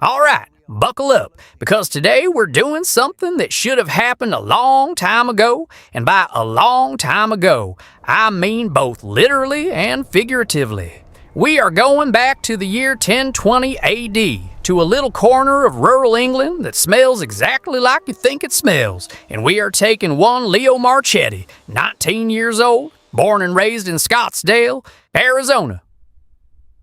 All right, buckle up, because today we're doing something that should have happened a long time ago, and by a long time ago, I mean both literally and figuratively. We are going back to the year 1020 AD, to a little corner of rural England that smells exactly like you think it smells, and we are taking one Leo Marchetti, 19 years old, born and raised in Scottsdale, Arizona,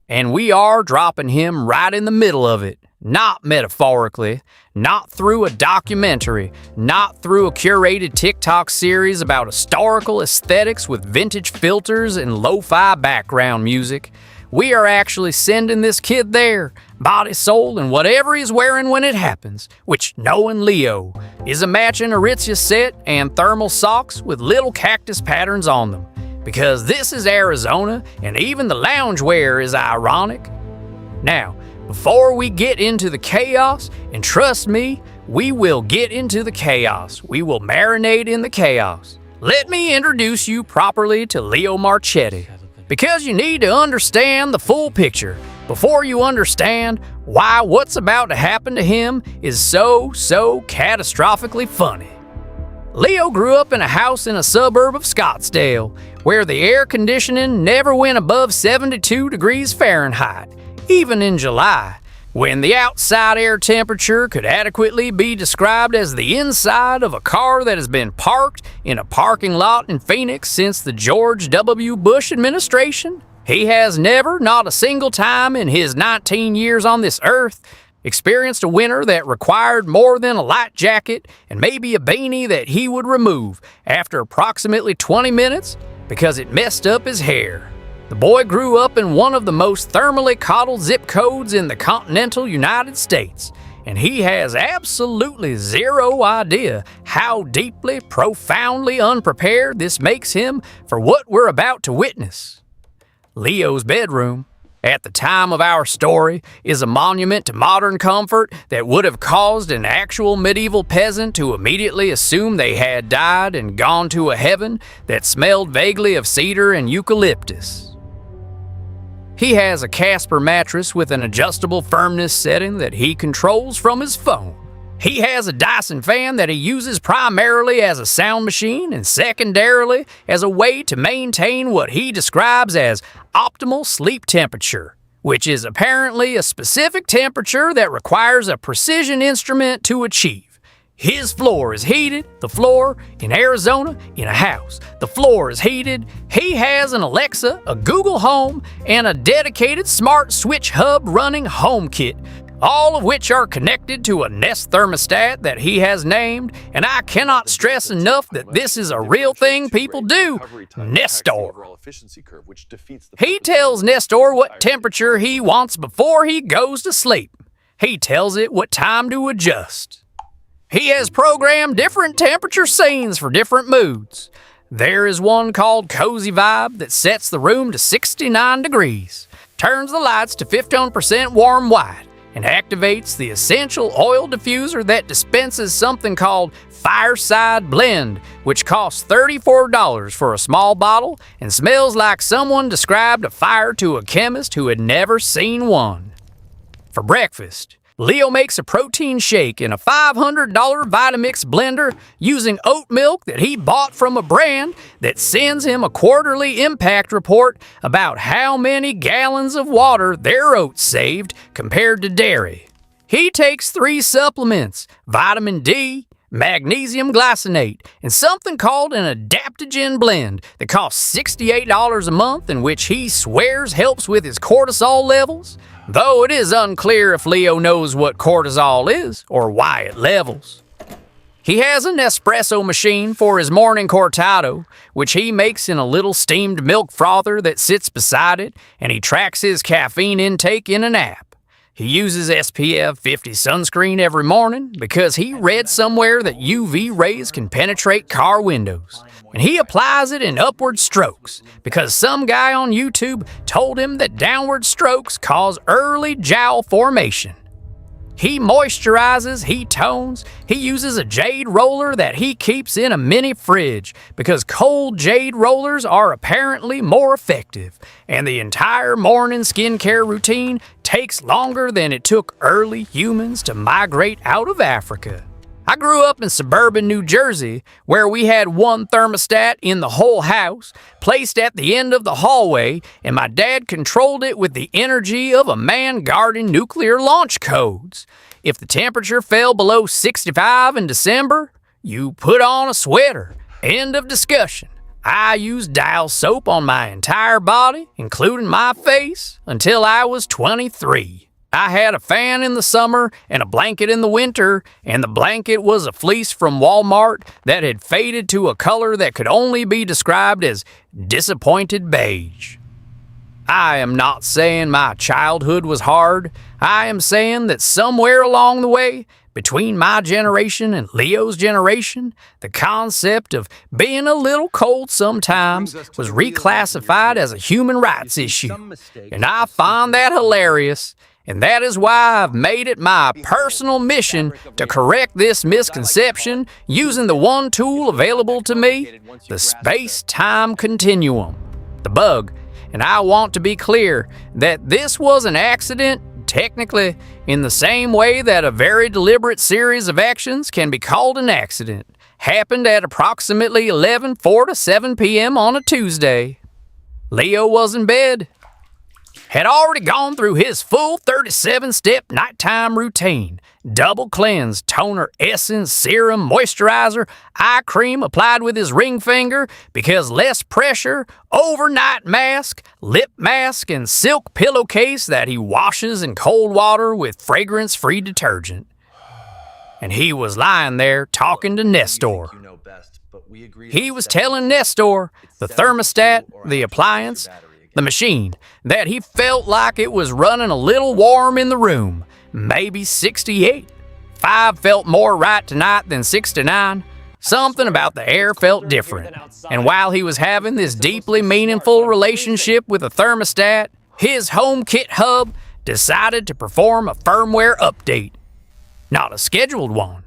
and we are dropping him right in the middle of it. Not metaphorically, not through a documentary, not through a curated TikTok series about historical aesthetics with vintage filters and lo-fi background music. We are actually sending this kid there, body, soul, and whatever he's wearing when it happens, which, knowing Leo, is a matching Aritzia set and thermal socks with little cactus patterns on them. Because this is Arizona, and even the loungewear is ironic. Now, before we get into the chaos, and trust me, we will get into the chaos. We will marinate in the chaos. Let me introduce you properly to Leo Marchetti, because you need to understand the full picture before you understand why what's about to happen to him is so catastrophically funny. Leo grew up in a house in a suburb of Scottsdale, where the air conditioning never went above 72 degrees Fahrenheit. Even in July, when the outside air temperature could adequately be described as the inside of a car that has been parked in a parking lot in Phoenix since the George W. Bush administration, he has never, not a single time in his 19 years on this earth, experienced a winter that required more than a light jacket and maybe a beanie that he would remove after approximately 20 minutes because it messed up his hair. The boy grew up in one of the most thermally coddled zip codes in the continental United States, and he has absolutely zero idea how deeply, profoundly unprepared this makes him for what we're about to witness. Leo's bedroom, at the time of our story, is a monument to modern comfort that would have caused an actual medieval peasant to immediately assume they had died and gone to a heaven that smelled vaguely of cedar and eucalyptus. He has a Casper mattress with an adjustable firmness setting that he controls from his phone. He has a Dyson fan that he uses primarily as a sound machine and secondarily as a way to maintain what he describes as optimal sleep temperature, which is apparently a specific temperature that requires a precision instrument to achieve. His floor is heated. The floor in Arizona, in a house. The floor is heated. He has an Alexa, a Google Home, and a dedicated smart switch hub running HomeKit, all of which are connected to a Nest thermostat that he has named, and I cannot stress enough that this is a real thing people do, Nestor. He tells Nestor what temperature he wants before he goes to sleep. He tells it what time to adjust. He has programmed different temperature scenes for different moods. There is one called Cozy Vibe that sets the room to 69 degrees, turns the lights to 15% warm white, and activates the essential oil diffuser that dispenses something called Fireside Blend, which costs $34 for a small bottle and smells like someone described a fire to a chemist who had never seen one. For breakfast, Leo makes a protein shake in a $500 Vitamix blender using oat milk that he bought from a brand that sends him a quarterly impact report about how many gallons of water their oats saved compared to dairy. He takes 3 supplements, vitamin D, magnesium glycinate, and something called an adaptogen blend that costs $68 a month and which he swears helps with his cortisol levels, though it is unclear if Leo knows what cortisol is or why it levels. He has an espresso machine for his morning cortado, which he makes in a little steamed milk frother that sits beside it, and he tracks his caffeine intake in an app. He uses SPF 50 sunscreen every morning because he read somewhere that UV rays can penetrate car windows. And he applies it in upward strokes because some guy on YouTube told him that downward strokes cause early jowl formation. He moisturizes, he tones, he uses a jade roller that he keeps in a mini fridge because cold jade rollers are apparently more effective, and the entire morning skincare routine takes longer than it took early humans to migrate out of Africa. I grew up in suburban New Jersey, where we had one thermostat in the whole house, placed at the end of the hallway, and my dad controlled it with the energy of a man guarding nuclear launch codes. If the temperature fell below 65 in December, you put on a sweater. End of discussion. I used Dial soap on my entire body, including my face, until I was 23. I had a fan in the summer and a blanket in the winter, and the blanket was a fleece from Walmart that had faded to a color that could only be described as disappointed beige. I am not saying my childhood was hard. I am saying that somewhere along the way, between my generation and Leo's generation, the concept of being a little cold sometimes was reclassified as a human rights issue, and I find that hilarious. And that is why I've made it my personal mission to correct this misconception using the one tool available to me, the space-time continuum, the bug. And I want to be clear that this was an accident, technically, in the same way that a very deliberate series of actions can be called an accident. Happened at approximately 11:04 to 7 p.m. on a Tuesday. Leo was in bed. Had already gone through his full 37-step nighttime routine. Double cleanse, toner, essence, serum, moisturizer, eye cream applied with his ring finger because less pressure, overnight mask, lip mask, and silk pillowcase that he washes in cold water with fragrance-free detergent. And he was lying there talking to Nestor. He was telling Nestor, the thermostat, the appliance, the machine, that he felt like it was running a little warm in the room, maybe 68. 5 felt more right tonight than 69. Something about the air felt different. And while he was having this deeply meaningful relationship with the thermostat, his HomeKit hub decided to perform a firmware update. Not a scheduled one.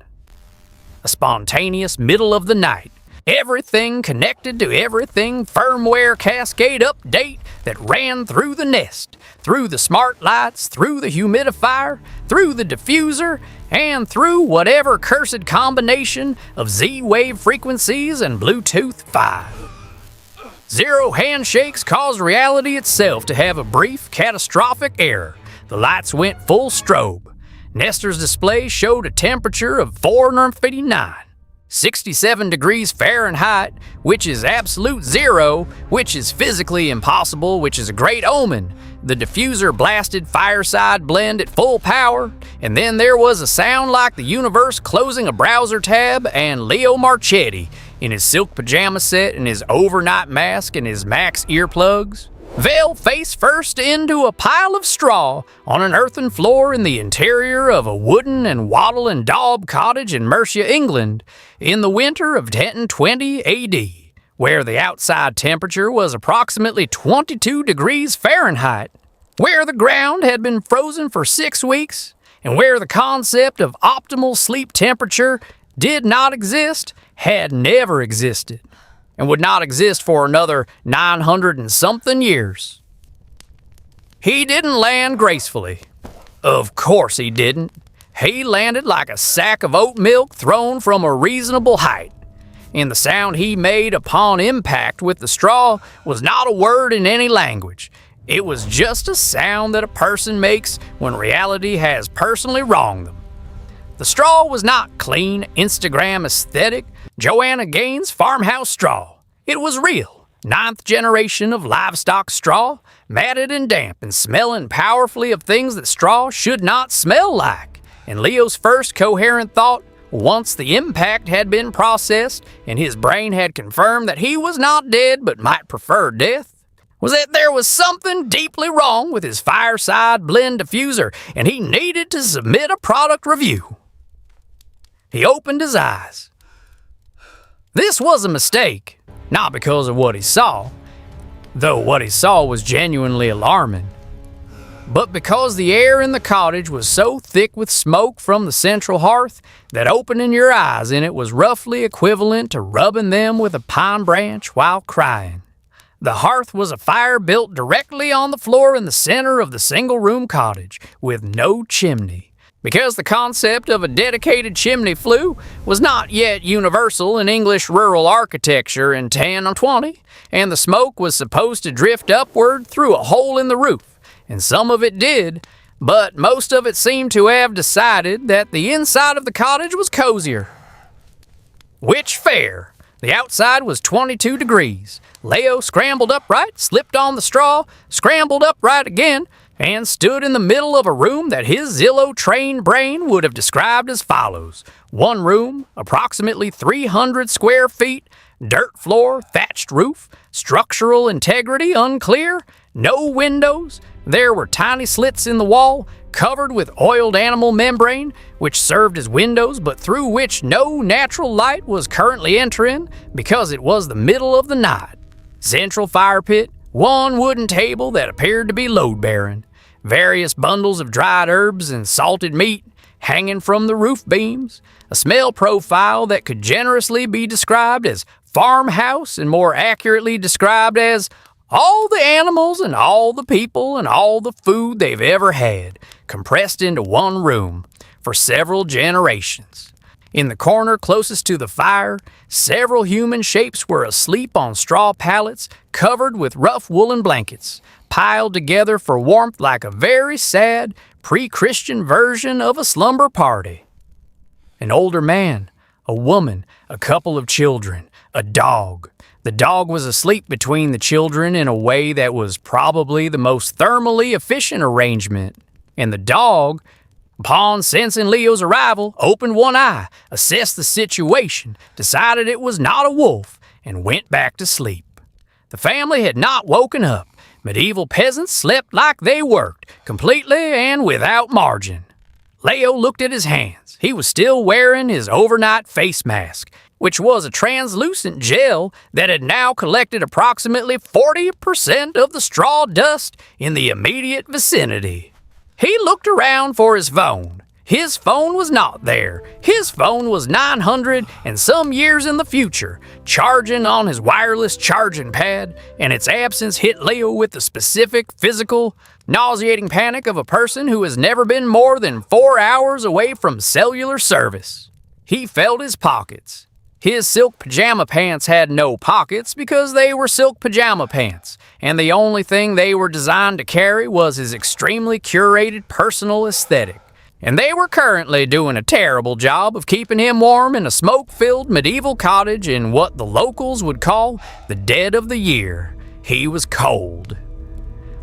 A spontaneous middle of the night, everything connected to everything firmware cascade update that ran through the Nest, through the smart lights, through the humidifier, through the diffuser, and through whatever cursed combination of Z-wave frequencies and Bluetooth 5. 0 handshakes caused reality itself to have a brief, catastrophic error. The lights went full strobe. Nestor's display showed a temperature of 459. 67 degrees Fahrenheit, which is absolute zero, which is physically impossible, which is a great omen. The diffuser blasted Fireside Blend at full power, and then there was a sound like the universe closing a browser tab, and Leo Marchetti, in his silk pajama set and his overnight mask and his Max earplugs, fell face first into a pile of straw on an earthen floor in the interior of a wooden and wattle and daub cottage in Mercia, England, in the winter of 1020 AD, where the outside temperature was approximately 22 degrees Fahrenheit, where the ground had been frozen for 6 weeks, and where the concept of optimal sleep temperature did not exist, had never existed, and would not exist for another 900 and something years. He didn't land gracefully. Of course he didn't. He landed like a sack of oat milk thrown from a reasonable height. And the sound he made upon impact with the straw was not a word in any language. It was just a sound that a person makes when reality has personally wronged them. The straw was not clean, Instagram aesthetic, Joanna Gaines farmhouse straw. It was real, 9th generation of livestock straw, matted and damp and smelling powerfully of things that straw should not smell like. And Leo's first coherent thought, once the impact had been processed and his brain had confirmed that he was not dead but might prefer death, was that there was something deeply wrong with his Fireside Blend diffuser and he needed to submit a product review. He opened his eyes. This was a mistake, not because of what he saw, though what he saw was genuinely alarming, but because the air in the cottage was so thick with smoke from the central hearth that opening your eyes in it was roughly equivalent to rubbing them with a pine branch while crying. The hearth was a fire built directly on the floor in the center of the single-room cottage, with no chimney. Because the concept of a dedicated chimney flue was not yet universal in English rural architecture in 1020, and the smoke was supposed to drift upward through a hole in the roof, and some of it did, but most of it seemed to have decided that the inside of the cottage was cozier. Which fair? The outside was 22 degrees. Leo scrambled upright, slipped on the straw, scrambled upright again, and stood in the middle of a room that his Zillow-trained brain would have described as follows. One room, approximately 300 square feet, dirt floor, thatched roof, structural integrity unclear, no windows. There were tiny slits in the wall, covered with oiled animal membrane, which served as windows but through which no natural light was currently entering because it was the middle of the night. Central fire pit, one wooden table that appeared to be load-bearing, various bundles of dried herbs and salted meat hanging from the roof beams, a smell profile that could generously be described as farmhouse and more accurately described as all the animals and all the people and all the food they've ever had, compressed into one room for several generations. In the corner closest to the fire, several human shapes were asleep on straw pallets covered with rough woolen blankets, piled together for warmth like a very sad, pre-Christian version of a slumber party. An older man, a woman, a couple of children, a dog. The dog was asleep between the children in a way that was probably the most thermally efficient arrangement, and the dog, upon sensing Leo's arrival, opened one eye, assessed the situation, decided it was not a wolf, and went back to sleep. The family had not woken up. Medieval peasants slept like they worked, completely and without margin. Leo looked at his hands. He was still wearing his overnight face mask, which was a translucent gel that had now collected approximately 40% of the straw dust in the immediate vicinity. He looked around for his phone. His phone was not there. His phone was 900 and some years in the future, charging on his wireless charging pad, and its absence hit Leo with the specific, physical, nauseating panic of a person who has never been more than 4 hours away from cellular service. He felt his pockets. His silk pajama pants had no pockets because they were silk pajama pants, and the only thing they were designed to carry was his extremely curated personal aesthetic. And they were currently doing a terrible job of keeping him warm in a smoke-filled medieval cottage in what the locals would call the dead of the year. He was cold.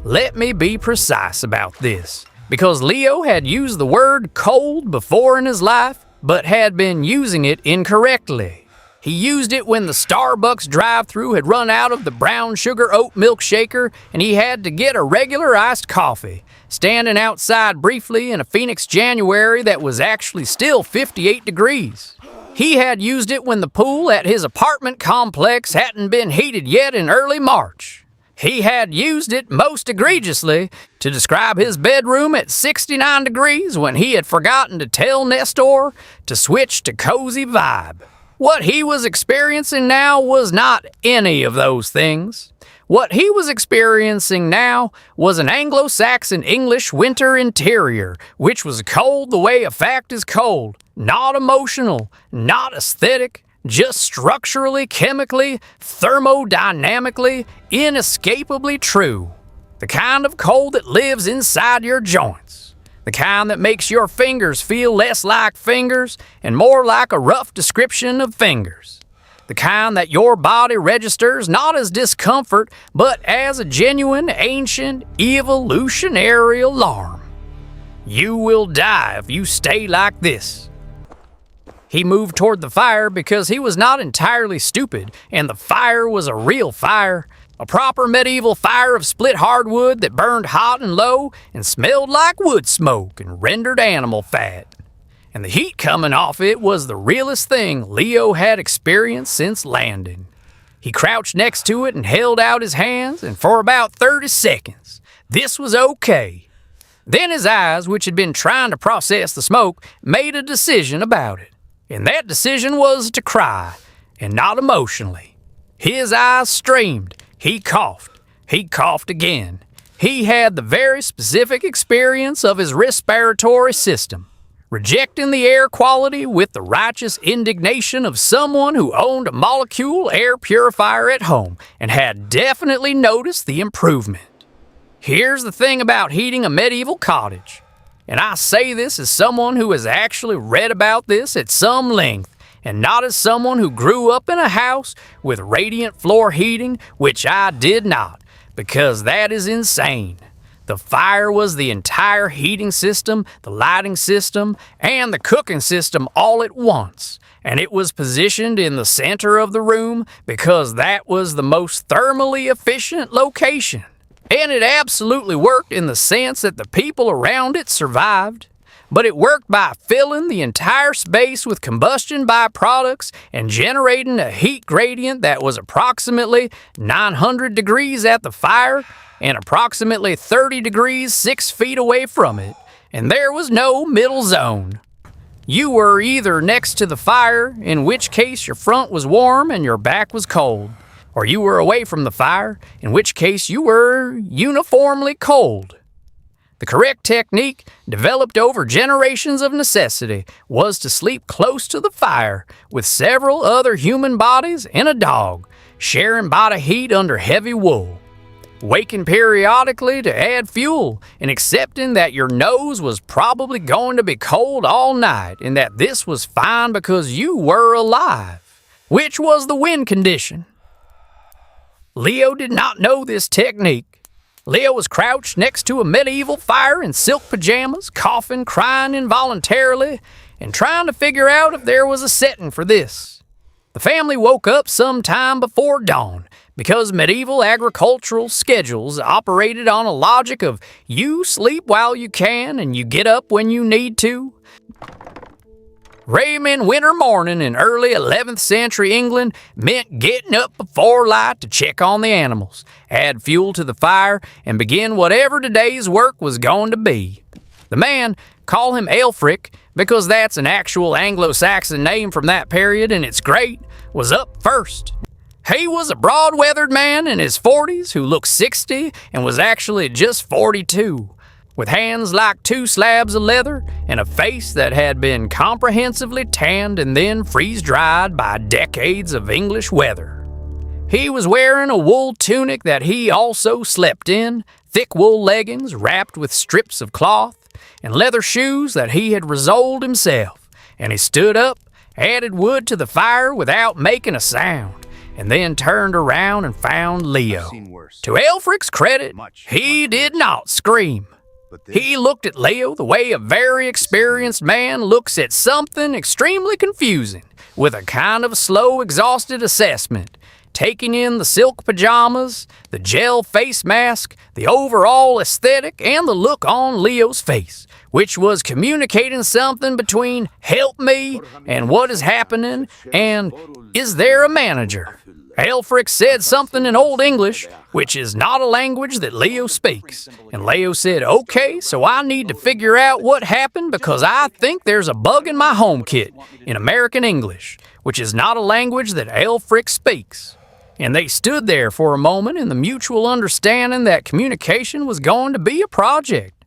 Let me be precise about this, because Leo had used the word cold before in his life, but had been using it incorrectly. He used it when the Starbucks drive-thru had run out of the brown sugar oat milk shaker and he had to get a regular iced coffee, standing outside briefly in a Phoenix January that was actually still 58 degrees. He had used it when the pool at his apartment complex hadn't been heated yet in early March. He had used it most egregiously to describe his bedroom at 69 degrees when he had forgotten to tell Nestor to switch to cozy vibe. What he was experiencing now was not any of those things. What he was experiencing now was an Anglo-Saxon English winter interior, which was cold the way a fact is cold, not emotional, not aesthetic, just structurally, chemically, thermodynamically, inescapably true. The kind of cold that lives inside your joints. The kind that makes your fingers feel less like fingers and more like a rough description of fingers. The kind that your body registers not as discomfort, but as a genuine, ancient, evolutionary alarm. You will die if you stay like this. He moved toward the fire because he was not entirely stupid, and the fire was a real fire. A proper medieval fire of split hardwood that burned hot and low and smelled like wood smoke and rendered animal fat. And the heat coming off it was the realest thing Leo had experienced since landing. He crouched next to it and held out his hands, and for about 30 seconds, this was okay. Then his eyes, which had been trying to process the smoke, made a decision about it. And that decision was to cry, and not emotionally. His eyes streamed. He coughed. He coughed again. He had the very specific experience of his respiratory system, rejecting the air quality with the righteous indignation of someone who owned a molecule air purifier at home and had definitely noticed the improvement. Here's the thing about heating a medieval cottage, and I say this as someone who has actually read about this at some length, and not as someone who grew up in a house with radiant floor heating, which I did not, because that is insane. The fire was the entire heating system, the lighting system, and the cooking system all at once, and it was positioned in the center of the room because that was the most thermally efficient location. And it absolutely worked in the sense that the people around it survived. But it worked by filling the entire space with combustion byproducts and generating a heat gradient that was approximately 900 degrees at the fire and approximately 30 degrees 6 feet away from it, and there was no middle zone. You were either next to the fire, in which case your front was warm and your back was cold, or you were away from the fire, in which case you were uniformly cold. The correct technique, developed over generations of necessity, was to sleep close to the fire with several other human bodies and a dog, sharing body heat under heavy wool, waking periodically to add fuel, and accepting that your nose was probably going to be cold all night and that this was fine because you were alive, which was the win condition. Leo did not know this technique. Leo was crouched next to a medieval fire in silk pajamas, coughing, crying involuntarily, and trying to figure out if there was a setting for this. The family woke up some time before dawn because medieval agricultural schedules operated on a logic of you sleep while you can and you get up when you need to. Raymond winter morning in early 11th century England meant getting up before light to check on the animals, add fuel to the fire, and begin whatever today's work was going to be. The man, call him Ælfric, because that's an actual Anglo-Saxon name from that period and it's great, was up first. He was a broad-weathered man in his 40s who looked 60 and was actually just 42. With hands like two slabs of leather and a face that had been comprehensively tanned and then freeze-dried by decades of English weather. He was wearing a wool tunic that he also slept in, thick wool leggings wrapped with strips of cloth, and leather shoes that he had resoled himself, and he stood up, added wood to the fire without making a sound, and then turned around and found Leo. To Ælfric's credit, he did not scream. He looked at Leo the way a very experienced man looks at something extremely confusing, with a kind of slow, exhausted assessment, taking in the silk pajamas, the gel face mask, the overall aesthetic, and the look on Leo's face, which was communicating something between help me and what is happening and is there a manager? Ælfric said something in Old English, which is not a language that Leo speaks. And Leo said, okay, so I need to figure out what happened because I think there's a bug in my home kit in American English, which is not a language that Ælfric speaks. And they stood there for a moment in the mutual understanding that communication was going to be a project.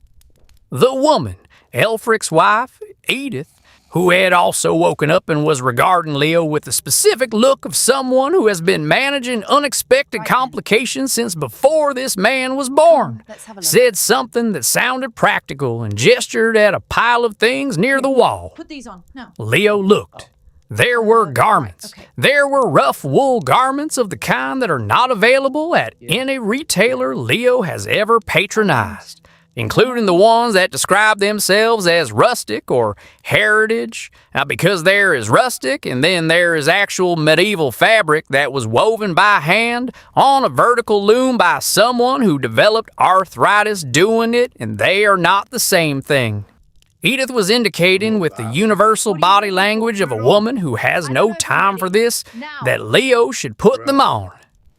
The woman, Ælfric's wife, Edith, who had also woken up and was regarding Leo with the specific look of someone who has been managing unexpected complications since before this man was born, said something that sounded practical and gestured at a pile of things near the wall. Put these on. No. Leo looked. There were garments. Okay. There were rough wool garments of the kind that are not available at any retailer Leo has ever patronized, including the ones that describe themselves as rustic or heritage. Now, because there is rustic and then there is actual medieval fabric that was woven by hand on a vertical loom by someone who developed arthritis doing it, and they are not the same thing. Edith was indicating with the universal body language of a woman who has no time for this that Leo should put them on.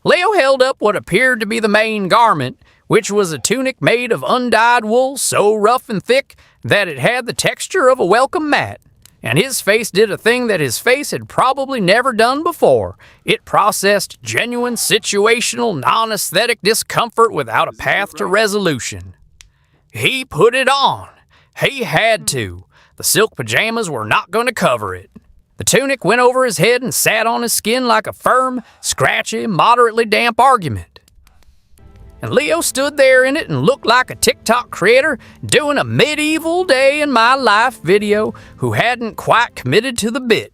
Leo held up what appeared to be the main garment, which was a tunic made of undyed wool so rough and thick that it had the texture of a welcome mat. And his face did a thing that his face had probably never done before. It processed genuine situational non-aesthetic discomfort without a path to resolution. He put it on. He had to. The silk pajamas were not going to cover it. The tunic went over his head and sat on his skin like a firm, scratchy, moderately damp argument. And Leo stood there in it and looked like a TikTok creator doing a medieval day in my life video who hadn't quite committed to the bit.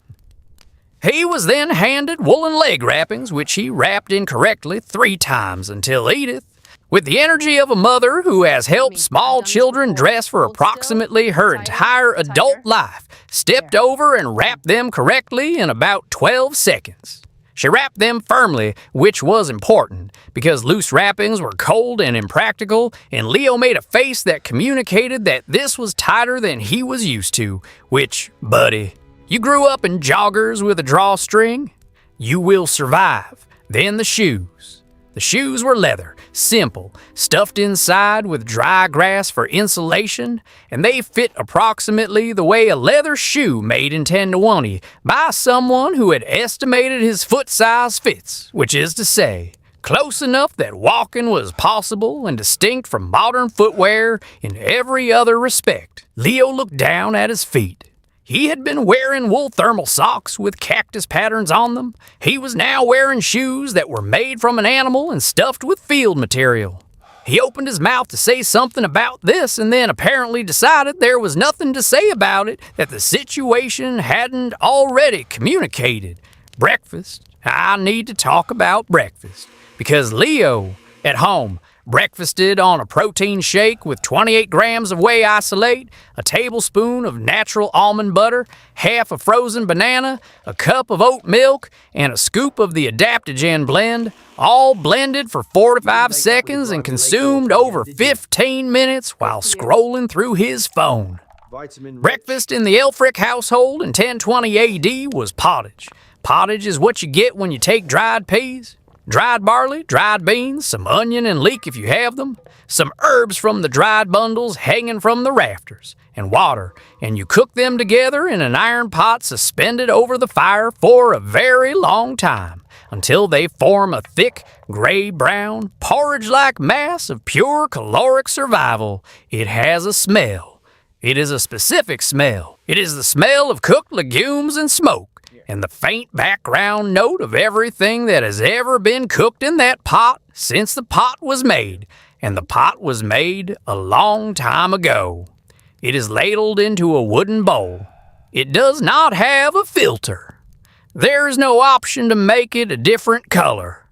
He was then handed woolen leg wrappings, which he wrapped incorrectly 3 times until Edith, with the energy of a mother who has helped small children dress for approximately her entire adult life, stepped over and wrapped them correctly in about 12 seconds. She wrapped them firmly, which was important, because loose wrappings were cold and impractical, and Leo made a face that communicated that this was tighter than he was used to, which, buddy, you grew up in joggers with a drawstring? You will survive. Then the shoes. The shoes were leather, simple, stuffed inside with dry grass for insulation, and they fit approximately the way a leather shoe made in 10-20 by someone who had estimated his foot size fits, which is to say, close enough that walking was possible and distinct from modern footwear in every other respect. Leo looked down at his feet. He had been wearing wool thermal socks with cactus patterns on them. He was now wearing shoes that were made from an animal and stuffed with field material. He opened his mouth to say something about this and then apparently decided there was nothing to say about it that the situation hadn't already communicated. Breakfast. I need to talk about breakfast. Because Leo, at home, breakfasted on a protein shake with 28 grams of whey isolate, a tablespoon of natural almond butter, half a frozen banana, a cup of oat milk, and a scoop of the adaptogen blend, all blended for 4 to 5 seconds and consumed over 15 minutes while scrolling through his phone. Breakfast in the Elfrick household in 1020 AD was pottage. Pottage is what you get when you take dried peas, dried barley, dried beans, some onion and leek if you have them, some herbs from the dried bundles hanging from the rafters, and water, and you cook them together in an iron pot suspended over the fire for a very long time, until they form a thick, gray-brown, porridge-like mass of pure caloric survival. It has a smell. It is a specific smell. It is the smell of cooked legumes and smoke, and the faint background note of everything that has ever been cooked in that pot since the pot was made, and the pot was made a long time ago. It is ladled into a wooden bowl. It does not have a filter. There is no option to make it a different color.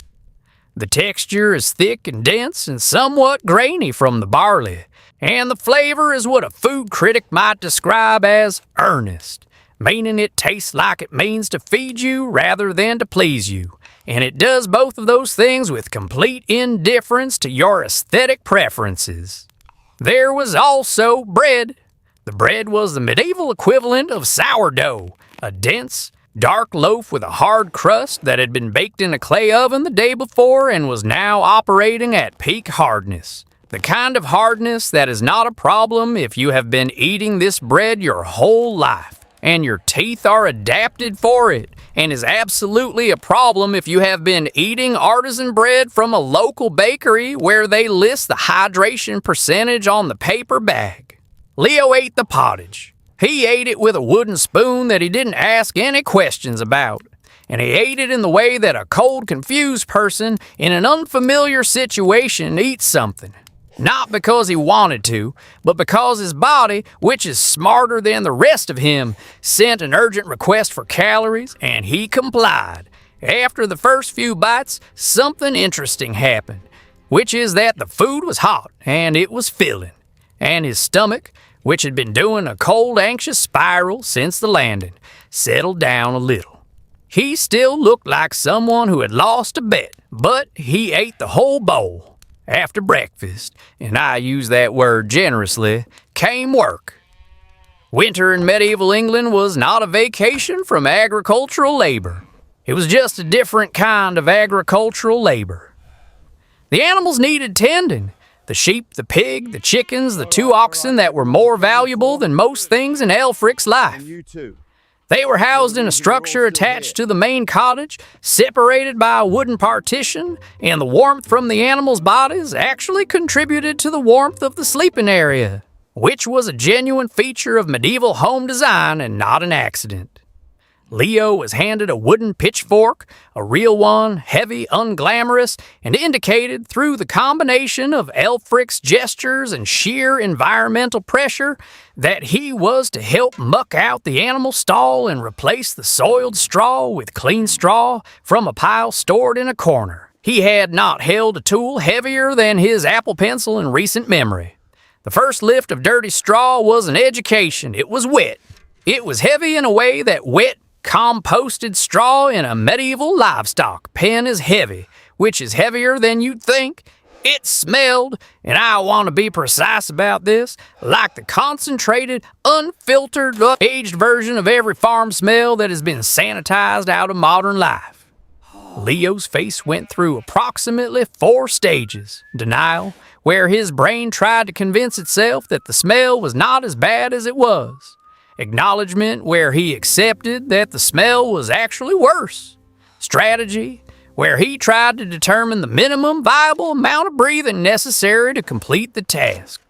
The texture is thick and dense and somewhat grainy from the barley, and the flavor is what a food critic might describe as earnest, meaning it tastes like it means to feed you rather than to please you, and it does both of those things with complete indifference to your aesthetic preferences. There was also bread. The bread was the medieval equivalent of sourdough, a dense, dark loaf with a hard crust that had been baked in a clay oven the day before and was now operating at peak hardness. The kind of hardness that is not a problem if you have been eating this bread your whole life, and your teeth are adapted for it, and is absolutely a problem if you have been eating artisan bread from a local bakery where they list the hydration percentage on the paper bag. Leo ate the pottage. He ate it with a wooden spoon that he didn't ask any questions about, and he ate it in the way that a cold, confused person in an unfamiliar situation eats something. Not because he wanted to, but because his body, which is smarter than the rest of him, sent an urgent request for calories, and he complied. After the first few bites, something interesting happened, which is that the food was hot, and it was filling, and his stomach, which had been doing a cold, anxious spiral since the landing, settled down a little. He still looked like someone who had lost a bet, but he ate the whole bowl. After breakfast, and I use that word generously, came work. Winter in medieval England was not a vacation from agricultural labor. It was just a different kind of agricultural labor. The animals needed tending. The sheep, the pig, the chickens, the 2 oxen that were more valuable than most things in Elfrick's life. They were housed in a structure attached to the main cottage, separated by a wooden partition, and the warmth from the animals' bodies actually contributed to the warmth of the sleeping area, which was a genuine feature of medieval home design and not an accident. Leo was handed a wooden pitchfork, a real one, heavy, unglamorous, and indicated through the combination of Elfric's gestures and sheer environmental pressure that he was to help muck out the animal stall and replace the soiled straw with clean straw from a pile stored in a corner. He had not held a tool heavier than his Apple Pencil in recent memory. The first lift of dirty straw was an education. It was wet. It was heavy in a way that wet, composted straw in a medieval livestock pen is heavy, which is heavier than you'd think. It smelled, and I want to be precise about this, like the concentrated, unfiltered, aged version of every farm smell that has been sanitized out of modern life. Leo's face went through approximately 4 stages. Denial, where his brain tried to convince itself that the smell was not as bad as it was. Acknowledgement, where he accepted that the smell was actually worse. Strategy, where he tried to determine the minimum viable amount of breathing necessary to complete the task.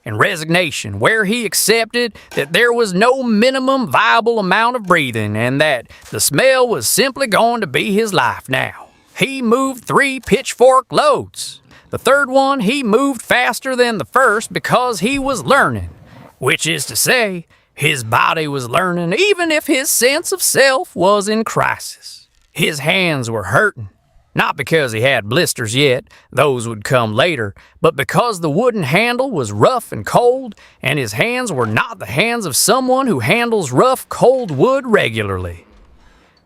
And resignation, where he accepted that there was no minimum viable amount of breathing and that the smell was simply going to be his life now. He moved 3 pitchfork loads. The third one he moved faster than the first because he was learning, which is to say, his body was learning even if his sense of self was in crisis. His hands were hurting, not because he had blisters yet, those would come later, but because the wooden handle was rough and cold, and his hands were not the hands of someone who handles rough, cold wood regularly.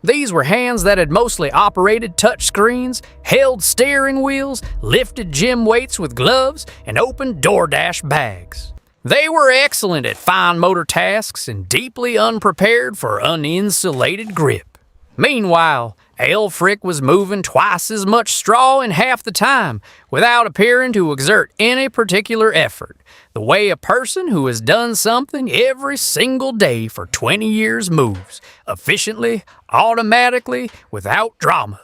These were hands that had mostly operated touchscreens, held steering wheels, lifted gym weights with gloves, and opened DoorDash bags. They were excellent at fine motor tasks and deeply unprepared for uninsulated grip. Meanwhile, Elfric was moving twice as much straw in half the time without appearing to exert any particular effort, the way a person who has done something every single day for 20 years moves, efficiently, automatically, without drama.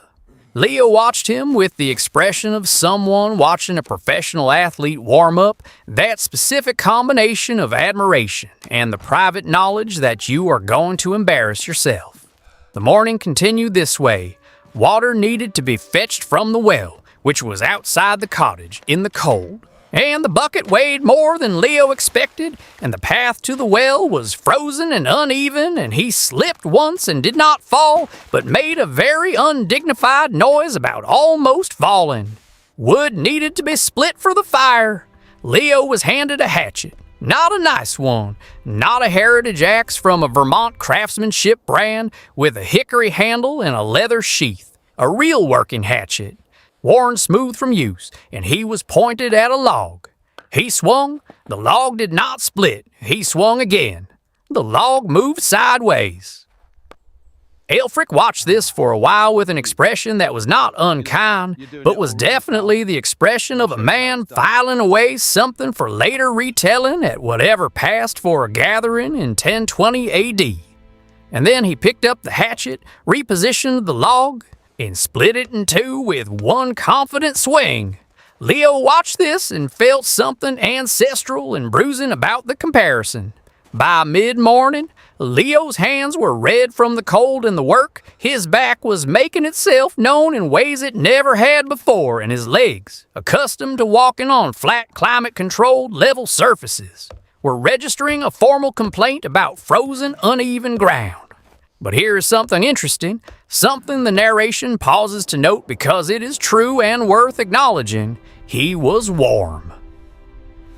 Leo watched him with the expression of someone watching a professional athlete warm up, that specific combination of admiration and the private knowledge that you are going to embarrass yourself. The morning continued this way. Water needed to be fetched from the well, which was outside the cottage in the cold, and the bucket weighed more than Leo expected, and the path to the well was frozen and uneven, and he slipped once and did not fall, but made a very undignified noise about almost falling. Wood needed to be split for the fire. Leo was handed a hatchet. Not a nice one, not a heritage axe from a Vermont craftsmanship brand with a hickory handle and a leather sheath, a real working hatchet, worn smooth from use, and he was pointed at a log. He swung, the log did not split. He swung again. The log moved sideways. Elfric watched this for a while with an expression that was not unkind, but was definitely the expression of a man filing away something for later retelling at whatever passed for a gathering in 1020 AD. And then he picked up the hatchet, repositioned the log, and split it in two with one confident swing. Leo watched this and felt something ancestral and bruising about the comparison. By mid-morning, Leo's hands were red from the cold and the work. His back was making itself known in ways it never had before, and his legs, accustomed to walking on flat, climate-controlled, level surfaces, were registering a formal complaint about frozen, uneven ground. But here is something interesting, something the narration pauses to note because it is true and worth acknowledging. He was warm.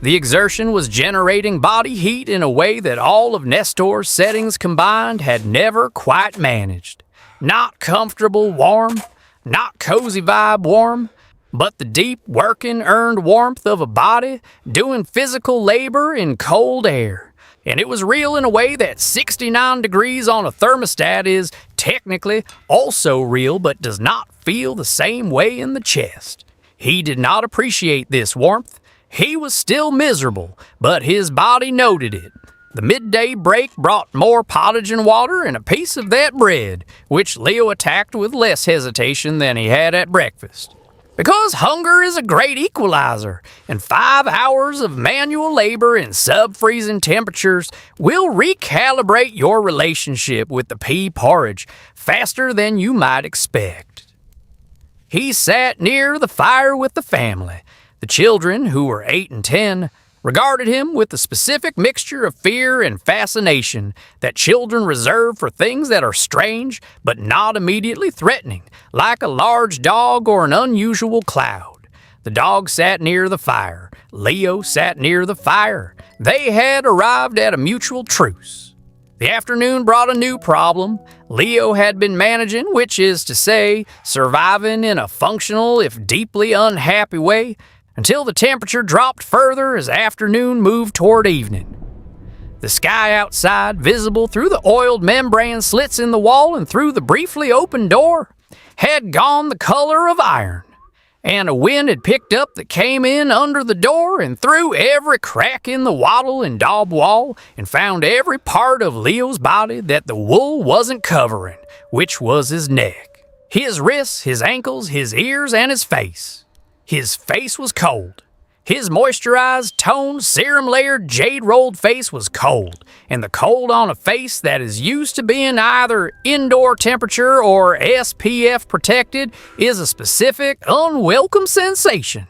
The exertion was generating body heat in a way that all of Nestor's settings combined had never quite managed. Not comfortable warm, not cozy vibe warm, but the deep working earned warmth of a body doing physical labor in cold air. And it was real in a way that 69 degrees on a thermostat is technically also real but does not feel the same way in the chest. He did not appreciate this warmth. He was still miserable, but his body noted it. The midday break brought more pottage and water and a piece of that bread, which Leo attacked with less hesitation than he had at breakfast. Because hunger is a great equalizer, and 5 hours of manual labor in sub-freezing temperatures will recalibrate your relationship with the pea porridge faster than you might expect. He sat near the fire with the family. The children, who were 8 and 10, regarded him with the specific mixture of fear and fascination that children reserve for things that are strange but not immediately threatening, like a large dog or an unusual cloud. The dog sat near the fire. Leo sat near the fire. They had arrived at a mutual truce. The afternoon brought a new problem. Leo had been managing, which is to say, surviving in a functional if deeply unhappy way, until the temperature dropped further as afternoon moved toward evening. The sky outside, visible through the oiled membrane slits in the wall and through the briefly open door, had gone the color of iron, and a wind had picked up that came in under the door and through every crack in the wattle and daub wall and found every part of Leo's body that the wool wasn't covering, which was his neck, his wrists, his ankles, his ears, and his face. His face was cold. His moisturized, toned, serum-layered, jade-rolled face was cold, and the cold on a face that is used to being either indoor temperature or SPF protected is a specific, unwelcome sensation.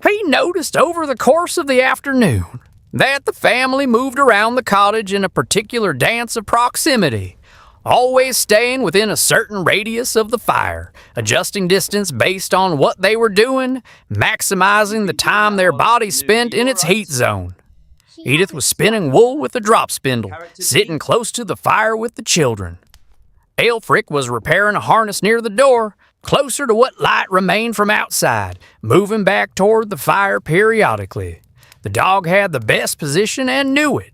He noticed over the course of the afternoon that the family moved around the cottage in a particular dance of proximity, always staying within a certain radius of the fire, adjusting distance based on what they were doing, maximizing the time their bodies spent in its heat zone. Edith was spinning wool with a drop spindle, sitting close to the fire with the children. Aelfric was repairing a harness near the door, closer to what light remained from outside, moving back toward the fire periodically. The dog had the best position and knew it.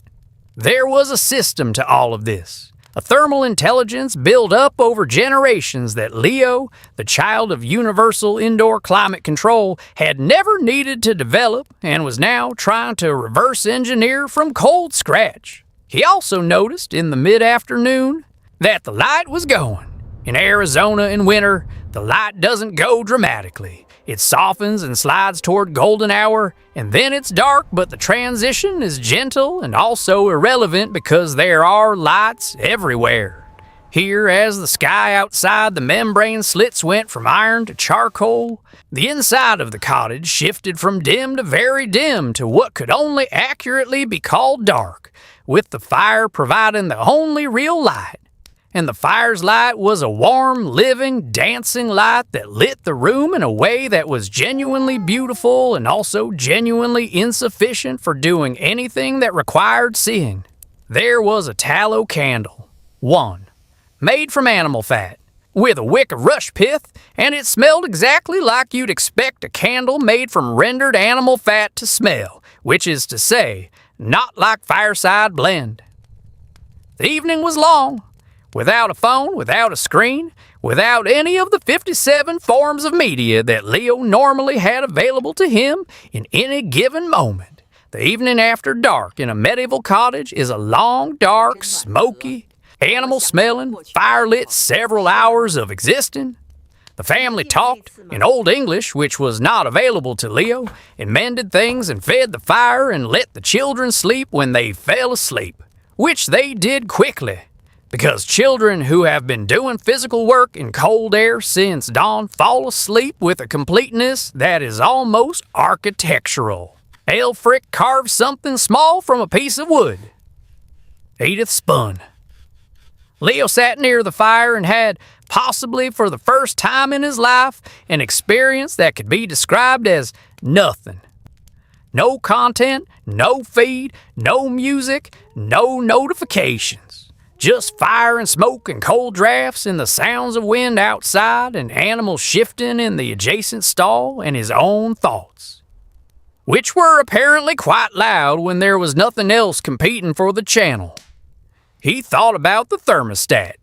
There was a system to all of this. A thermal intelligence built up over generations that Leo, the child of universal indoor climate control, had never needed to develop and was now trying to reverse engineer from cold scratch. He also noticed in the mid-afternoon that the light was going. In Arizona in winter, the light doesn't go dramatically. It softens and slides toward golden hour, and then it's dark, but the transition is gentle and also irrelevant because there are lights everywhere. Here, as the sky outside the membrane slits went from iron to charcoal, the inside of the cottage shifted from dim to very dim to what could only accurately be called dark, with the fire providing the only real light. And the fire's light was a warm, living, dancing light that lit the room in a way that was genuinely beautiful and also genuinely insufficient for doing anything that required seeing. There was a tallow candle, one, made from animal fat, with a wick of rush pith, and it smelled exactly like you'd expect a candle made from rendered animal fat to smell, which is to say, not like fireside blend. The evening was long. Without a phone, without a screen, without any of the 57 forms of media that Leo normally had available to him in any given moment. The evening after dark in a medieval cottage is a long, dark, smoky, animal-smelling, fire-lit several hours of existing. The family talked in Old English, which was not available to Leo, and mended things and fed the fire and let the children sleep when they fell asleep, which they did quickly. Because children who have been doing physical work in cold air since dawn fall asleep with a completeness that is almost architectural. Aelfric carved something small from a piece of wood. Edith spun. Leo sat near the fire and had, possibly for the first time in his life, an experience that could be described as nothing. No content, no feed, no music, no notifications. Just fire and smoke and cold drafts and the sounds of wind outside and animals shifting in the adjacent stall and his own thoughts, which were apparently quite loud when there was nothing else competing for the channel. He thought about the thermostat.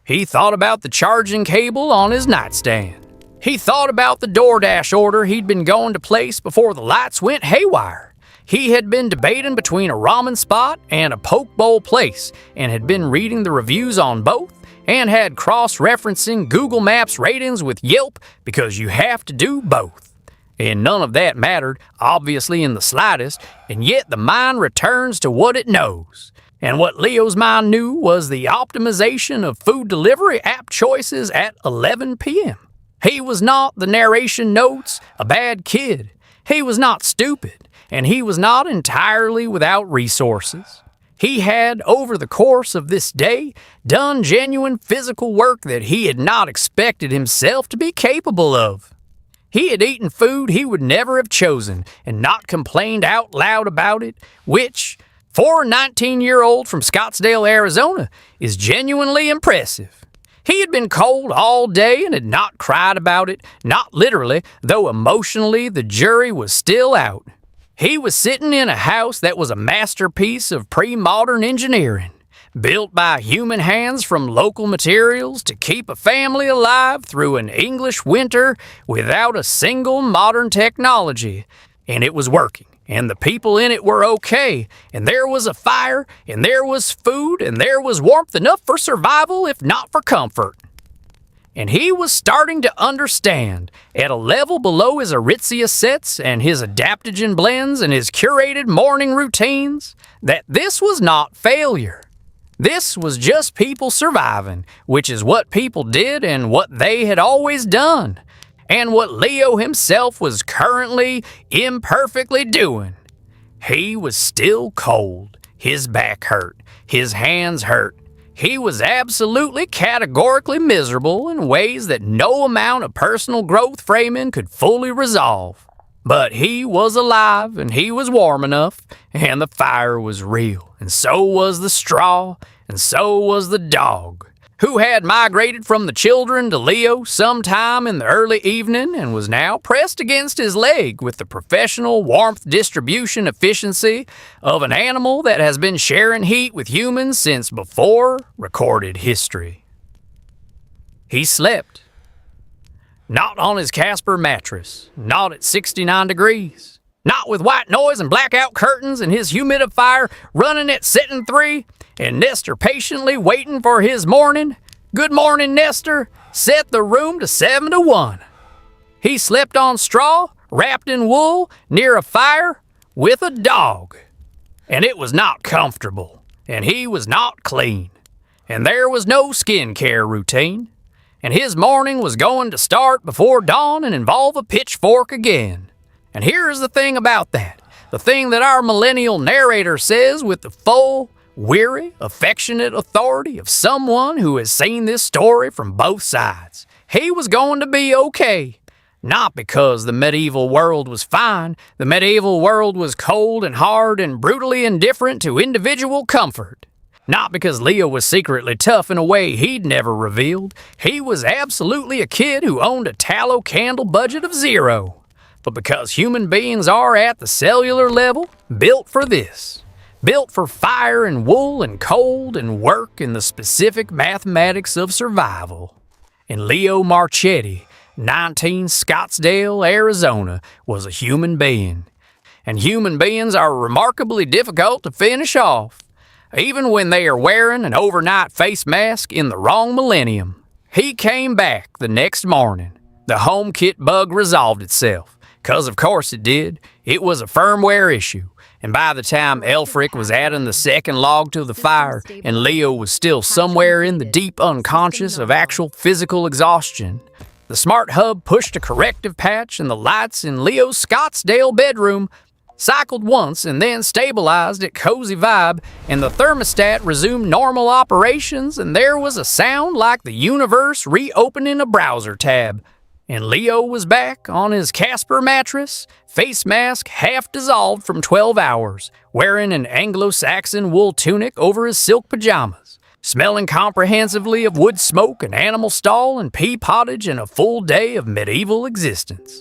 He thought about the charging cable on his nightstand. He thought about the DoorDash order he'd been going to place before the lights went haywire. He had been debating between a ramen spot and a poke bowl place, and had been reading the reviews on both, and had cross-referencing Google Maps ratings with Yelp because you have to do both. And none of that mattered, obviously in the slightest, and yet the mind returns to what it knows. And what Leo's mind knew was the optimization of food delivery app choices at 11 p.m. He was not, the narration notes, a bad kid. He was not stupid, and he was not entirely without resources. He had, over the course of this day, done genuine physical work that he had not expected himself to be capable of. He had eaten food he would never have chosen and not complained out loud about it, which, for a 19-year-old from Scottsdale, Arizona, is genuinely impressive. He had been cold all day and had not cried about it, not literally, though emotionally the jury was still out. He was sitting in a house that was a masterpiece of pre-modern engineering, built by human hands from local materials to keep a family alive through an English winter without a single modern technology. And it was working, and the people in it were okay, and there was a fire, and there was food, and there was warmth enough for survival, if not for comfort. And he was starting to understand, at a level below his Aritzia sets and his adaptogen blends and his curated morning routines, that this was not failure. This was just people surviving, which is what people did and what they had always done, and what Leo himself was currently imperfectly doing. He was still cold. His back hurt. His hands hurt. He was absolutely categorically miserable in ways that no amount of personal growth framing could fully resolve. But he was alive, and he was warm enough, and the fire was real, and so was the straw, and so was the dog, who had migrated from the children to Leo sometime in the early evening and was now pressed against his leg with the professional warmth distribution efficiency of an animal that has been sharing heat with humans since before recorded history. He slept. Not on his Casper mattress, not at 69 degrees, not with white noise and blackout curtains and his humidifier running at setting 3, and Nestor patiently waiting for his morning. Good morning, Nestor. Set the room to 7 to 1. He slept on straw, wrapped in wool, near a fire, with a dog. And it was not comfortable, and he was not clean, and there was no skincare routine. And his morning was going to start before dawn and involve a pitchfork again. And here's the thing about that. The thing that our millennial narrator says with the full, weary, affectionate authority of someone who has seen this story from both sides. He was going to be okay. Not because the medieval world was fine. The medieval world was cold and hard and brutally indifferent to individual comfort. Not because Leo was secretly tough in a way he'd never revealed. He was absolutely a kid who owned a tallow candle budget of 0. But because human beings are at the cellular level, built for this. Built for fire and wool and cold and work and the specific mathematics of survival. And Leo Marchetti, 19 Scottsdale, Arizona, was a human being. And human beings are remarkably difficult to finish off, even when they are wearing an overnight face mask in the wrong millennium. He came back the next morning. The HomeKit bug resolved itself, 'cause of course it did. It was a firmware issue, and by the time Elfric was adding the second log to the fire, and Leo was still somewhere in the deep unconscious of actual physical exhaustion, the smart hub pushed a corrective patch, and the lights in Leo's Scottsdale bedroom cycled once and then stabilized at cozy vibe, and the thermostat resumed normal operations, and there was a sound like the universe reopening a browser tab. And Leo was back on his Casper mattress, face mask half dissolved from 12 hours, wearing an Anglo-Saxon wool tunic over his silk pajamas, smelling comprehensively of wood smoke and animal stall and pea pottage and a full day of medieval existence.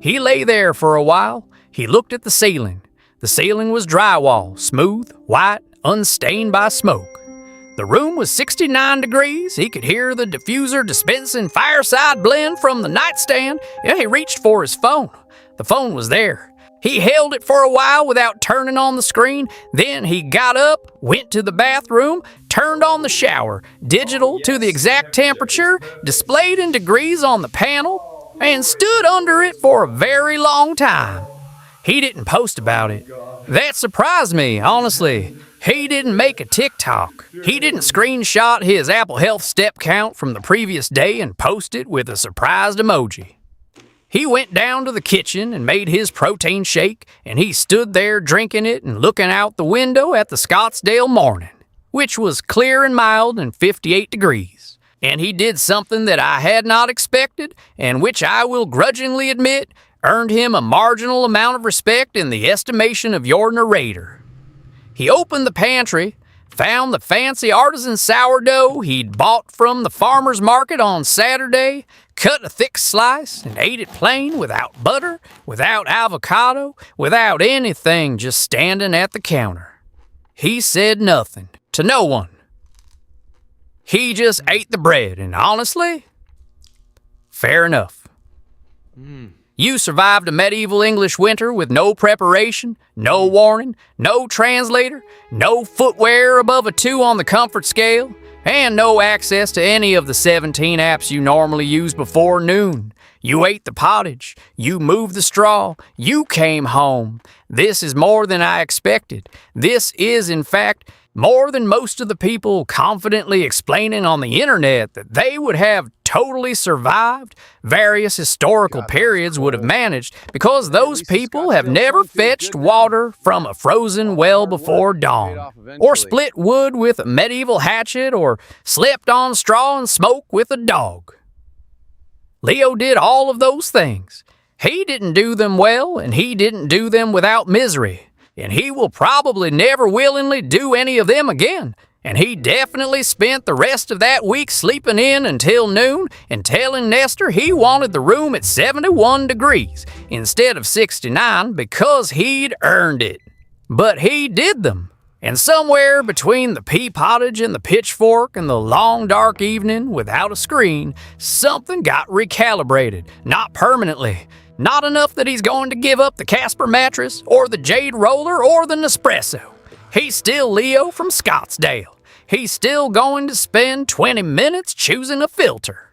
He lay there for a while. He looked at the ceiling. The ceiling was drywall, smooth, white, unstained by smoke. The room was 69 degrees. He could hear the diffuser dispensing fireside blend from the nightstand. He reached for his phone. The phone was there. He held it for a while without turning on the screen. Then he got up, went to the bathroom, turned on the shower, digital to the exact temperature, displayed in degrees on the panel, and stood under it for a very long time. He didn't post about it. That surprised me, honestly. He didn't make a TikTok. He didn't screenshot his Apple Health step count from the previous day and post it with a surprised emoji. He went down to the kitchen and made his protein shake, and he stood there drinking it and looking out the window at the Scottsdale morning, which was clear and mild and 58 degrees. And he did something that I had not expected, and which I will grudgingly admit earned him a marginal amount of respect in the estimation of your narrator. He opened the pantry, found the fancy artisan sourdough he'd bought from the farmer's market on Saturday, cut a thick slice, and ate it plain, without butter, without avocado, without anything, just standing at the counter. He said nothing to no one. He just ate the bread, and honestly, fair enough. You survived a medieval English winter with no preparation, no warning, no translator, no footwear above a 2 on the comfort scale, and no access to any of the 17 apps you normally use before noon. You ate the pottage. You moved the straw. You came home. This is more than I expected. This is, in fact, more than most of the people confidently explaining on the internet that they would have totally survived various historical periods would have managed, because those people have never fetched water from a frozen well before dawn, or split wood with a medieval hatchet, or slept on straw and smoke with a dog. Leo did all of those things. He didn't do them well, and he didn't do them without misery. And he will probably never willingly do any of them again. And he definitely spent the rest of that week sleeping in until noon and telling Nestor he wanted the room at 71 degrees instead of 69 because he'd earned it. But he did them. And somewhere between the pea pottage and the pitchfork and the long dark evening without a screen, something got recalibrated, not permanently. Not enough that he's going to give up the Casper mattress, or the Jade roller, or the Nespresso. He's still Leo from Scottsdale. He's still going to spend 20 minutes choosing a filter.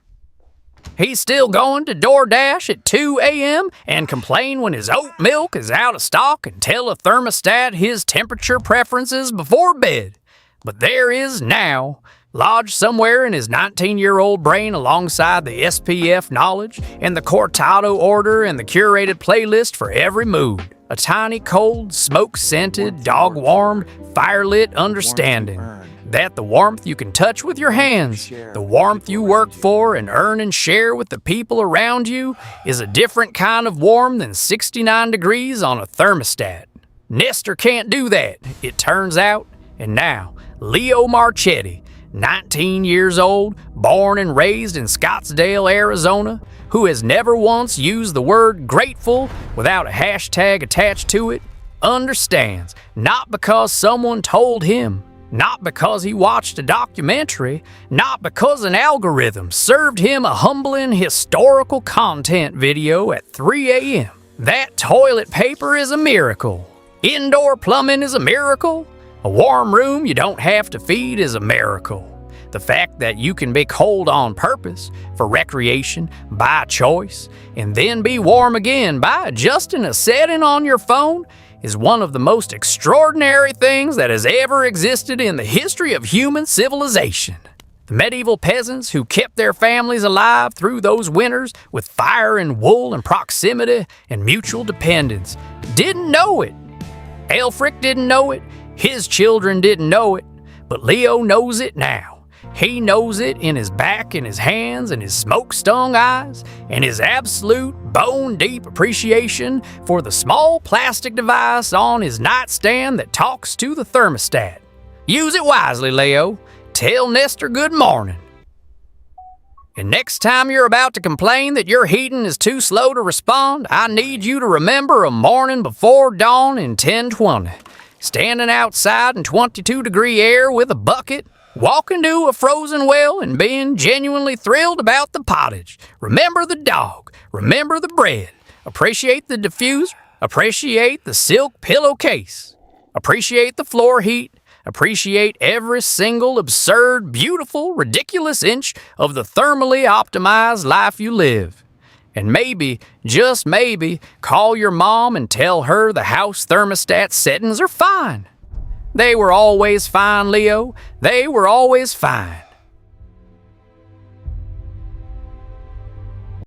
He's still going to DoorDash at 2 a.m. and complain when his oat milk is out of stock and tell a thermostat his temperature preferences before bed. But there is now, lodged somewhere in his 19-year-old brain alongside the SPF knowledge and the cortado order and the curated playlist for every mood, a tiny cold, smoke-scented, dog-warmed, fire-lit understanding that the warmth you can touch with your hands, the warmth you work for and earn and share with the people around you, is a different kind of warm than 69 degrees on a thermostat. Nestor can't do that, it turns out, and now Leo Marchetti, 19 years old, born and raised in Scottsdale, Arizona, who has never once used the word grateful without a hashtag attached to it, understands, not because someone told him, not because he watched a documentary, not because an algorithm served him a humbling historical content video at 3 a.m. That toilet paper is a miracle. Indoor plumbing is a miracle. A warm room you don't have to feed is a miracle. The fact that you can be cold on purpose, for recreation, by choice, and then be warm again by adjusting a setting on your phone is one of the most extraordinary things that has ever existed in the history of human civilization. The medieval peasants who kept their families alive through those winters with fire and wool and proximity and mutual dependence didn't know it. Elfric didn't know it. His children didn't know it. But Leo knows it now. He knows it in his back and his hands and his smoke-stung eyes and his absolute bone-deep appreciation for the small plastic device on his nightstand that talks to the thermostat. Use it wisely, Leo. Tell Nestor good morning. And next time you're about to complain that your heating is too slow to respond, I need you to remember a morning before dawn in 1020. Standing outside in 22-degree air with a bucket, walking to a frozen well and being genuinely thrilled about the pottage. Remember the dog. Remember the bread. Appreciate the diffuser. Appreciate the silk pillowcase. Appreciate the floor heat. Appreciate every single absurd, beautiful, ridiculous inch of the thermally optimized life you live. And maybe, just maybe, call your mom and tell her the house thermostat settings are fine. They were always fine, Leo. They were always fine.